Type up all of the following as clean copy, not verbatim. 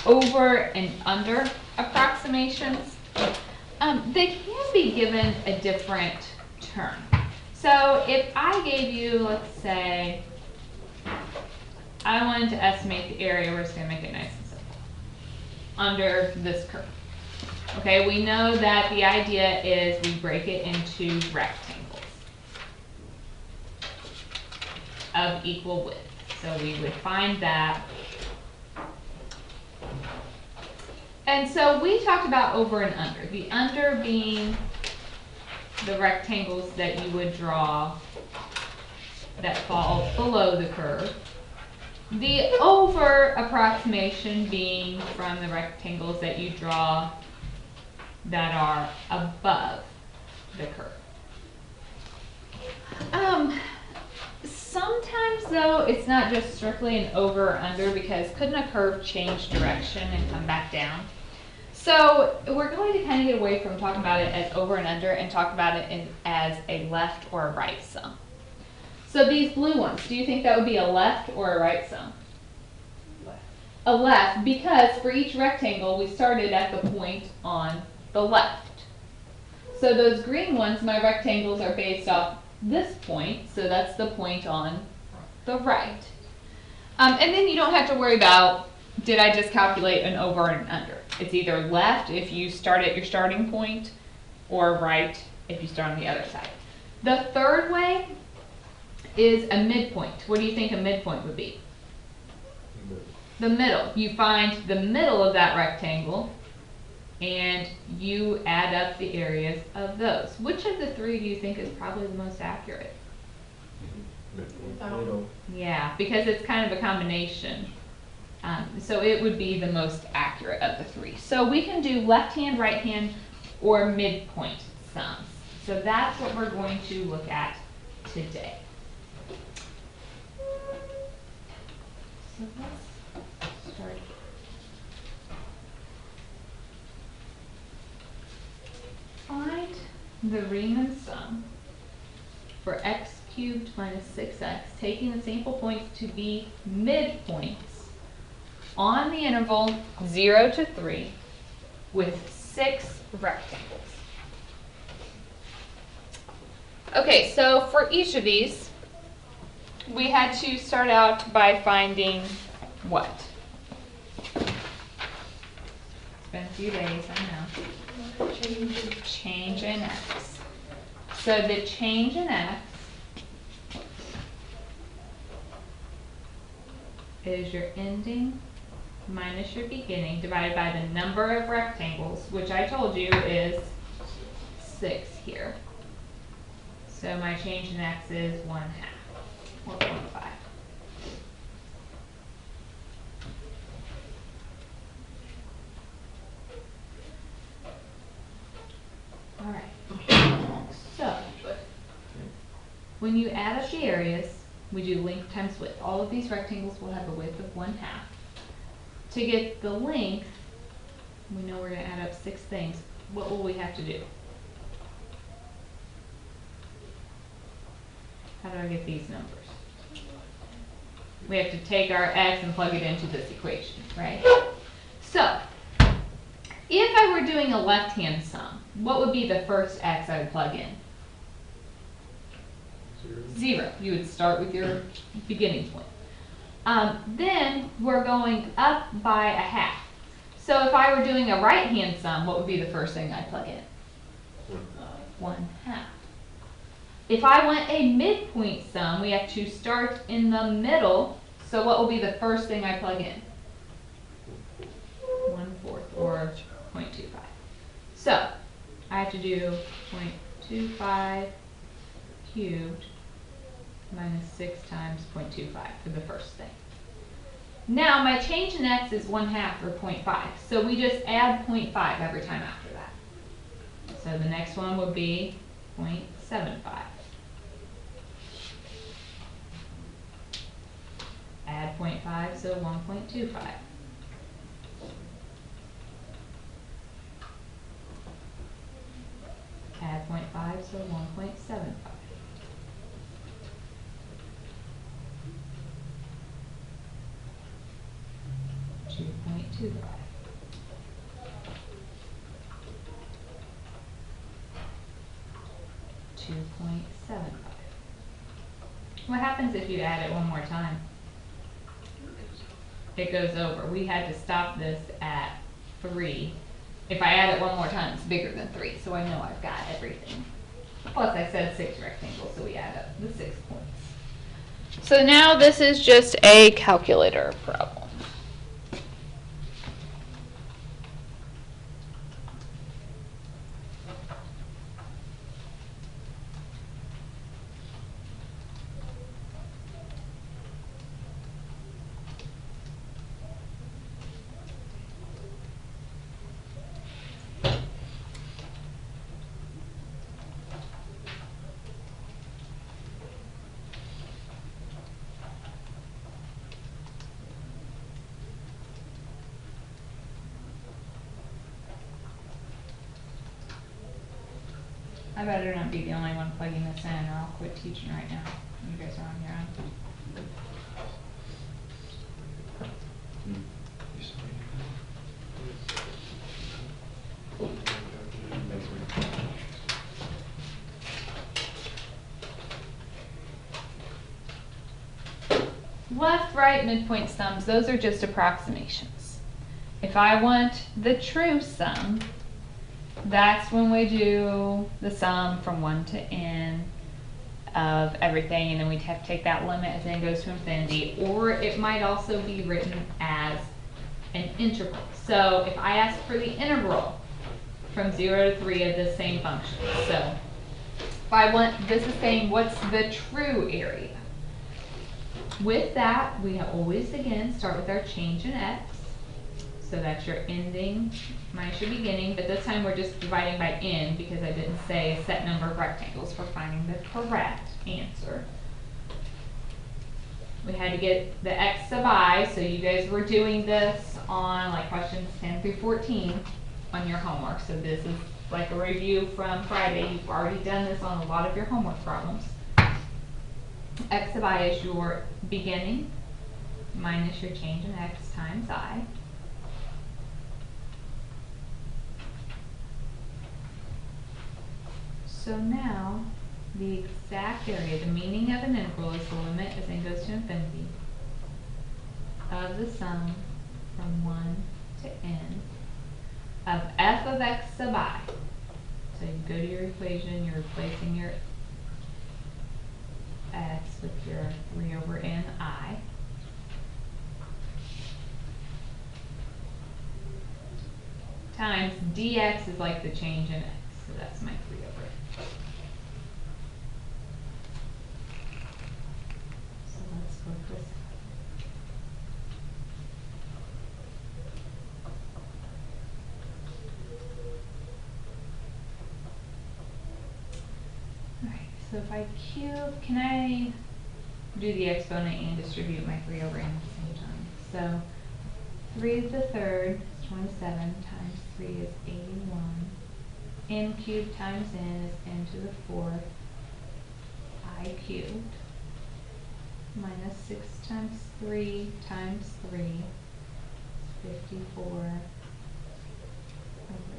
over and under approximations, they can be given a different term. So if I gave you, let's say, I wanted to estimate the area, we're just going to make it nice and simple, under this curve. Okay, we know that the idea is we break it into rectangles of equal width. So we would find that. And so we talked about over and under. The under being the rectangles that you would draw that fall below the curve. The over approximation being from the rectangles that you draw that are above the curve. Sometimes though, it's not just strictly an over or under, because couldn't a curve change direction and come back down? So we're going to kind of get away from talking about it as over and under and talk about it as a left or a right sum. So these blue ones, do you think that would be a left or a right sum? Left. A left, because for each rectangle we started at the point on the left. So those green ones, my rectangles are based off this point, so that's the point on the right. And then you don't have to worry about, did I just calculate an over and an under? It's either left if you start at your starting point, or right if you start on the other side. The third way is a midpoint. What do you think a midpoint would be? The middle. You find the middle of that rectangle and you add up the areas of those. Which of the three do you think is probably the most accurate? Middle. Yeah, because it's kind of a combination. So it would be the most accurate of the three. So we can do left hand, right hand, or midpoint sums. So that's what we're going to look at today. So let's start here. Find the Riemann sum for x cubed minus 6x, taking the sample points to be midpoints on the interval 0 to 3 with 6 rectangles. Okay, so for each of these, we had to start out by finding what? It's been a few days, I know. Change in x. So the change in x is your ending minus your beginning divided by the number of rectangles, which I told you is 6 here. So my change in x is 1/2, or 0.5. All right, so when you add up the areas, we do length times width. All of these rectangles will have a width of 1/2. To get the length, we know we're going to add up 6 things. What will we have to do? How do I get these numbers? We have to take our x and plug it into this equation, right? So, if I were doing a left-hand sum, what would be the first x I would plug in? 0. You would start with your beginning point. Then we're going up by 1/2. So if I were doing a right-hand sum, what would be the first thing I'd plug in? 1/2. If I want a midpoint sum, we have to start in the middle. So what will be the first thing I plug in? 1/4 or 0.25. So I have to do 0.25 cubed minus 6 times 0.25 for the first thing. Now my change in x is 1/2 or 0.5. So we just add 0.5 every time after that. So the next one would be 0.75. Add 0.5, so 1.25. Add 0.5, so 1.75. 2.25. What happens if you add it one more time? It goes over. We had to stop this at 3. If I add it one more time, it's bigger than 3, so I know I've got everything. Plus I said 6 rectangles, so we add up the 6 points. So now this is just a calculator problem. I better not be the only one plugging this in, or I'll quit teaching right now. You guys are on your own. Left, right, midpoint sums, those are just approximations. If I want the true sum, that's when we do the sum from 1 to n of everything, and then we'd have to take that limit as n goes to infinity, or it might also be written as an integral. So if I ask for the integral from 0 to 3 of this same function, so if I want, this is saying what's the true area. With that, we always again start with our change in x. So that's your ending minus your beginning, but this time we're just dividing by n because I didn't say a set number of rectangles for finding the correct answer. We had to get the x sub I, so you guys were doing this on like questions 10 through 14 on your homework. So this is like a review from Friday. You've already done this on a lot of your homework problems. X sub I is your beginning minus your change in x times I. So now, the exact area, the meaning of an integral is the limit as n goes to infinity of the sum from 1 to n of f of x sub I. So you go to your equation, you're replacing your x with your 3 over n I. Times dx is like the change in x, so that's my 3 over n. So let's work this out. Alright, so if I cube, can I do the exponent and distribute my 3 over n at the same time? So 3 to the third is 27 times 3 is 81. N cubed times n is n to the 4th I cubed minus 6 times 3 times 3 is 54 over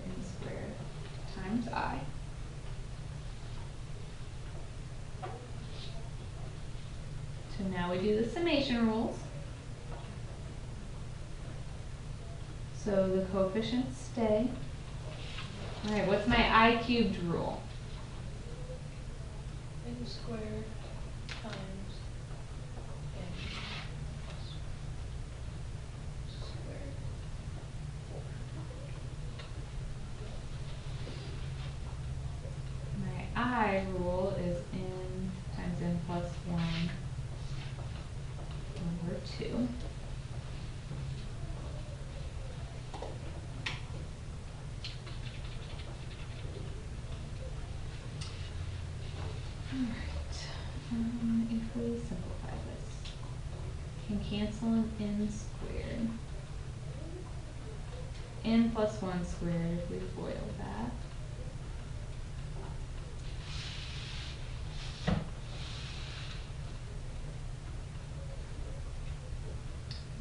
n squared times I. So now we do the summation rules. So the coefficients stay. All right, what's my I cubed rule? N squared times n squared. My I rule is n times n plus 1 over 2. If we simplify this, can cancel an n squared. N plus 1 squared if we FOIL that.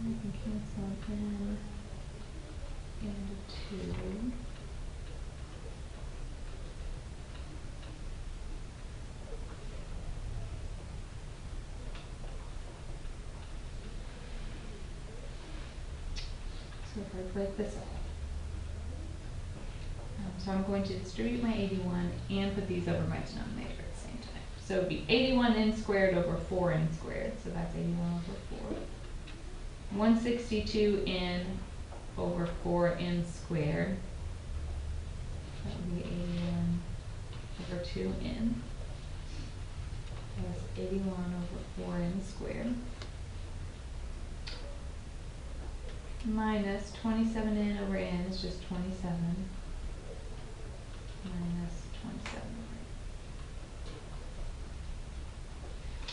We can cancel an n So if I break this up, so I'm going to distribute my 81 and put these over my denominator at the same time. So it would be 81n squared over 4n squared, so that's 81 over 4. 162n over 4n squared, that would be 81 over 2n, plus 81 over 4n squared, minus 27n over n is just 27, minus 27.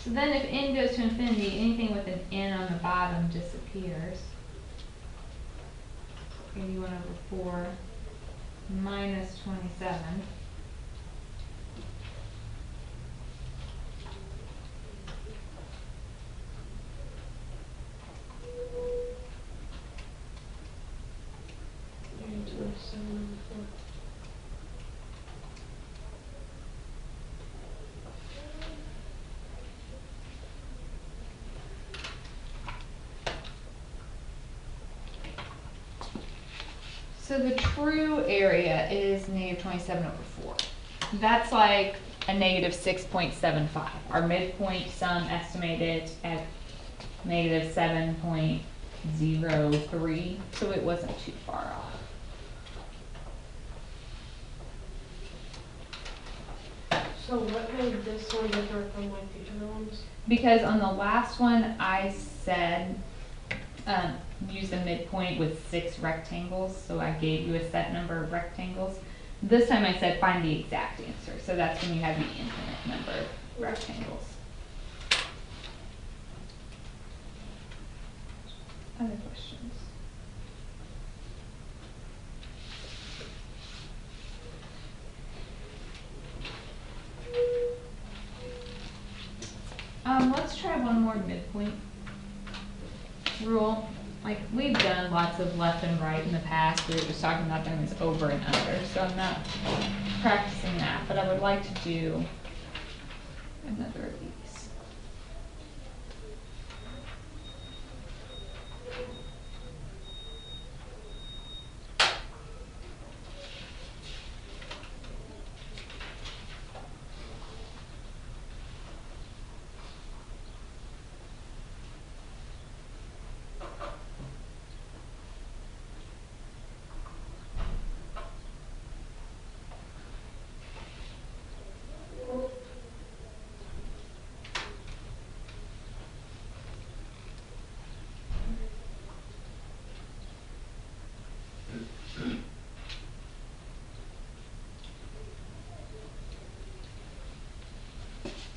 So then if n goes to infinity, anything with an n on the bottom disappears. 81 over 4 minus 27. And 27 over 4. So the true area is negative 27 over 4. That's like a negative 6.75. Our midpoint sum estimated at negative 7.03, so it wasn't too far off. So what made this one different from like the other ones? Because on the last one, I said use the midpoint with 6 rectangles, so I gave you a set number of rectangles. This time I said find the exact answer, so that's when you have the infinite number of rectangles. Other questions? Let's try one more midpoint rule. Like, we've done lots of left and right in the past. We were just talking about them as over and under, so I'm not practicing that, but I would like to do another of these.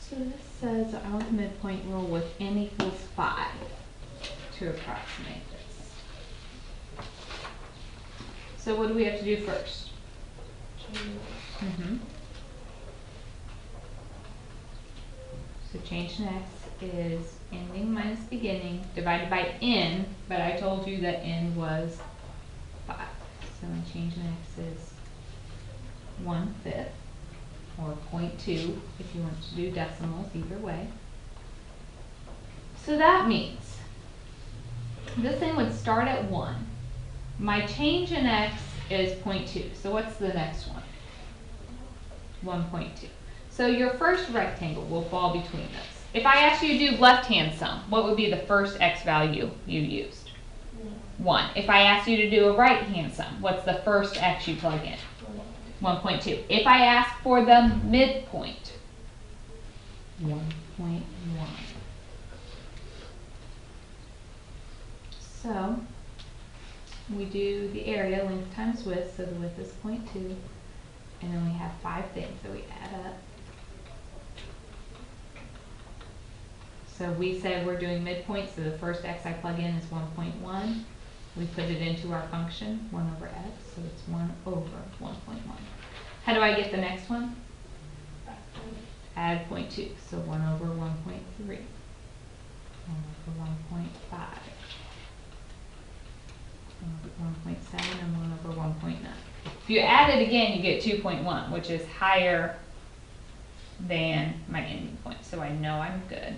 So this says I want the midpoint rule with n equals 5 to approximate this. So what do we have to do first? So change in x is ending minus beginning divided by n, but I told you that n was 5. So change in x is 1/5. Or 0.2 if you want to do decimals, either way. So that means this thing would start at 1. My change in x is 0.2. So what's the next one? 1.2. So your first rectangle will fall between those. If I asked you to do left-hand sum, what would be the first x value you used? 1. If I asked you to do a right-hand sum, what's the first x you plug in? 1.2. If I ask for the midpoint, 1.1. So we do the area, length times width, so the width is 0.2, and then we have 5 things that we add up. So we said we're doing midpoint, so the first x I plug in is 1.1. We put it into our function, 1 over x, so it's 1 over 1.1. How do I get the next one? Add 0.2, so 1 over 1.3. 1 over 1.5. 1.7 and 1/1.9. If you add it again, you get 2.1, which is higher than my ending point, so I know I'm good.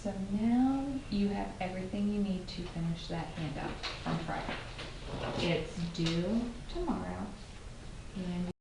So now you have everything you need to finish that handout from Friday. It's due tomorrow, and